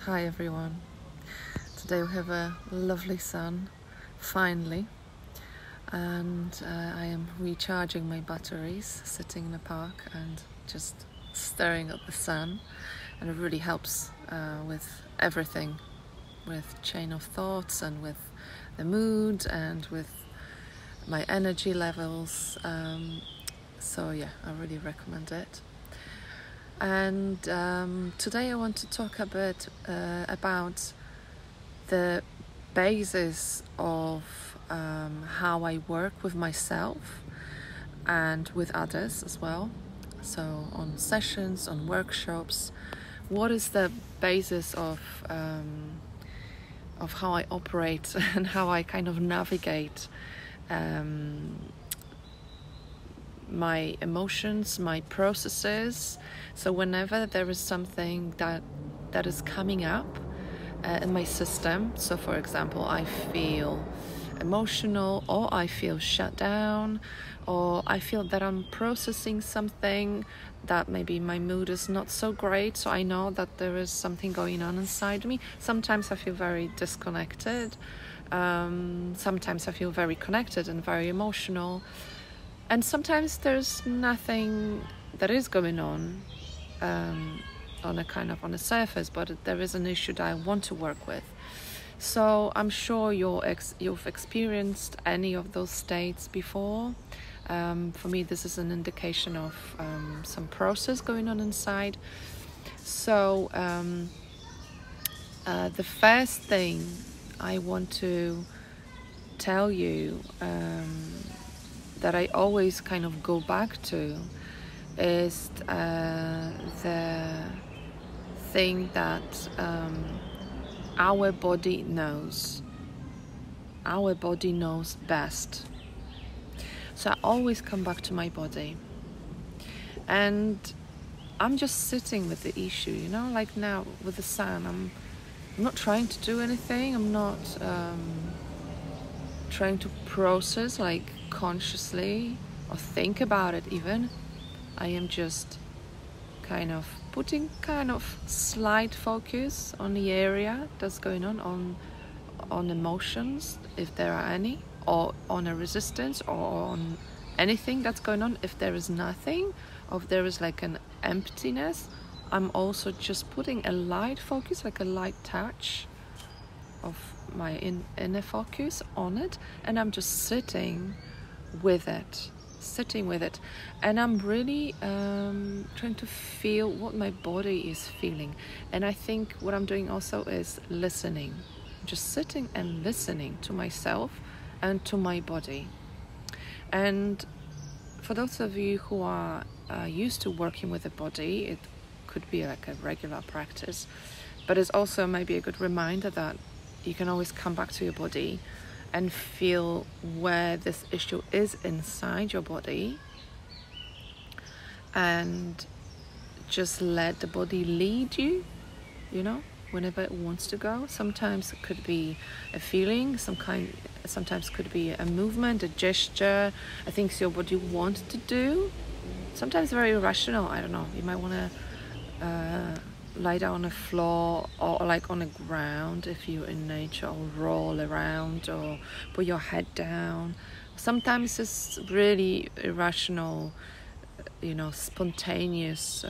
Hi everyone. Today we have a lovely sun, finally, and I am recharging my batteries, sitting in the park and just staring at the sun, and it really helps with everything, with chain of thoughts and with the mood and with my energy levels. So yeah, I really recommend it. And today I want to talk a bit about the basis of how I work with myself and with others as well. So on sessions, on workshops, what is the basis of how I operate and how I kind of navigate my emotions, my processes. So whenever there is something that is coming up in my system, so for example, I feel emotional, or I feel shut down, or I feel that I'm processing something that maybe my mood is not so great, so I know that there is something going on inside me. Sometimes I feel very disconnected, sometimes I feel very connected and very emotional. And sometimes there's nothing that is going on a surface, but there is an issue that I want to work with. So I'm sure you've experienced any of those states before. For me, this is an indication of some process going on inside. So the first thing I want to tell you that I always kind of go back to is the thing that our body knows. Our body knows best. So I always come back to my body. And I'm just sitting with the issue, like now with the sun. I'm not trying to do anything. I'm not trying to process like consciously or think about it even. I am just kind of putting slight focus on the area that's going on emotions, if there are any, or on a resistance, or on anything that's going on. If there is nothing, or if there is like an emptiness, I'm also just putting a light focus, like a light touch of my inner focus on it, and I'm just sitting with it, and I'm really trying to feel what my body is feeling. And I think what I'm doing also is listening, just sitting and listening to myself and to my body. And for those of you who are used to working with the body, it could be like a regular practice, but it's also maybe a good reminder that you can always come back to your body and feel where this issue is inside your body, and just let the body lead you, whenever it wants to go. Sometimes it could be a feeling, sometimes it could be a movement, a gesture, things your body wants to do. Sometimes very irrational, I don't know, you might want to lie down on the floor, or like on the ground if you're in nature, or roll around, or put your head down. Sometimes it's really irrational, spontaneous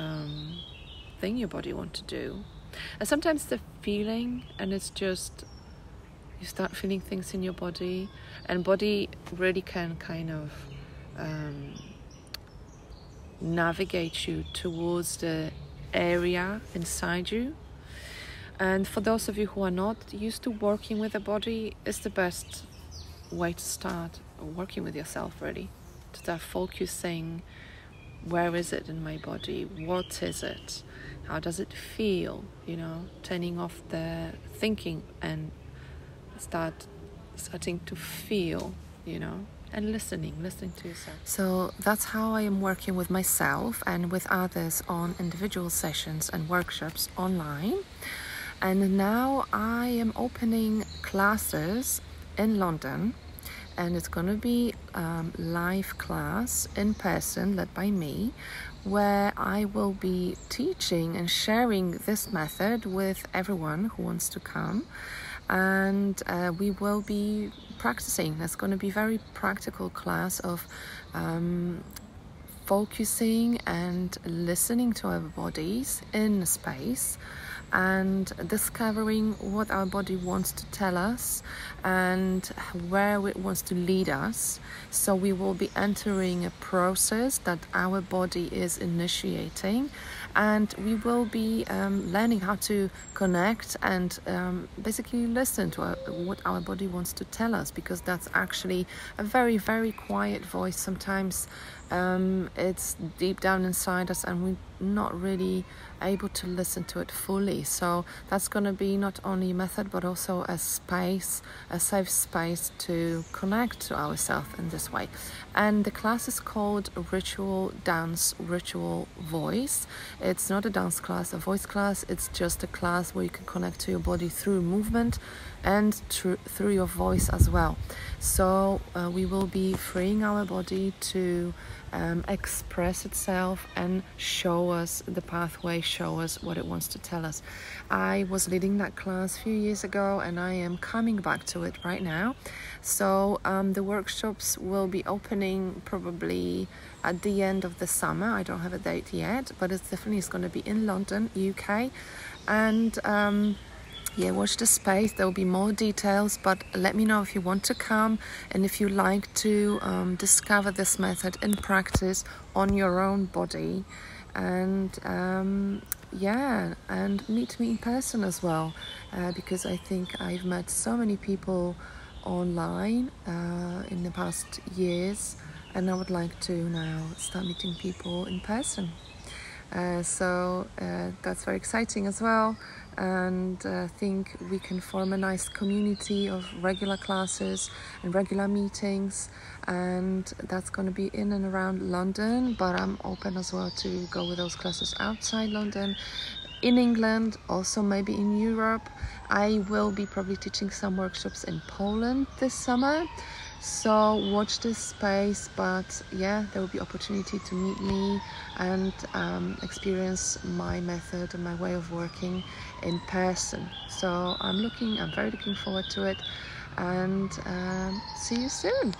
thing your body wants to do. And sometimes the feeling, and it's just you start feeling things in your body, and body really can kind of navigate you towards the area inside you. And for those of you who are not used to working with the body, it's the best way to start working with yourself, really, to start focusing, where is it in my body, what is it, how does it feel, turning off the thinking and starting to feel, and listening to yourself. So that's how I am working with myself and with others on individual sessions and workshops online. And now I am opening classes in London and it's going to be live class in person led by me, where I will be teaching and sharing this method with everyone who wants to come, and we will be practicing. That's going to be a very practical class of focusing and listening to our bodies in space and discovering what our body wants to tell us and where it wants to lead us. So we will be entering a process that our body is initiating, and we will be learning how to connect and basically listen to what our body wants to tell us, because that's actually a very, very quiet voice. Sometimes it's deep down inside us and we're not really able to listen to it fully. So that's going to be not only a method but also a space, a safe space to connect to ourselves in this way. And the class is called Ritual Dance, Ritual Voice. It's not a dance class, a voice class. It's just a class where you can connect to your body through movement and through your voice as well. So we will be freeing our body to express itself and show us the pathway, show us what it wants to tell us. I was leading that class a few years ago and I am coming back to it right now. So the workshops will be opening probably at the end of the summer. I don't have a date yet, but it's definitely going to be in London, UK. And yeah, watch the space. There will be more details, but let me know if you want to come and if you like to discover this method in practice on your own body. And yeah, and meet me in person as well, because I think I've met so many people online in the past years, and I would like to now start meeting people in person. So that's very exciting as well, and I think we can form a nice community of regular classes and regular meetings, and that's going to be in and around London, but I'm open as well to go with those classes outside London, in England, also maybe in Europe. I will be probably teaching some workshops in Poland this summer. So watch this space, but yeah, there will be opportunity to meet me and experience my method and my way of working in person. So I'm very looking forward to it, and see you soon.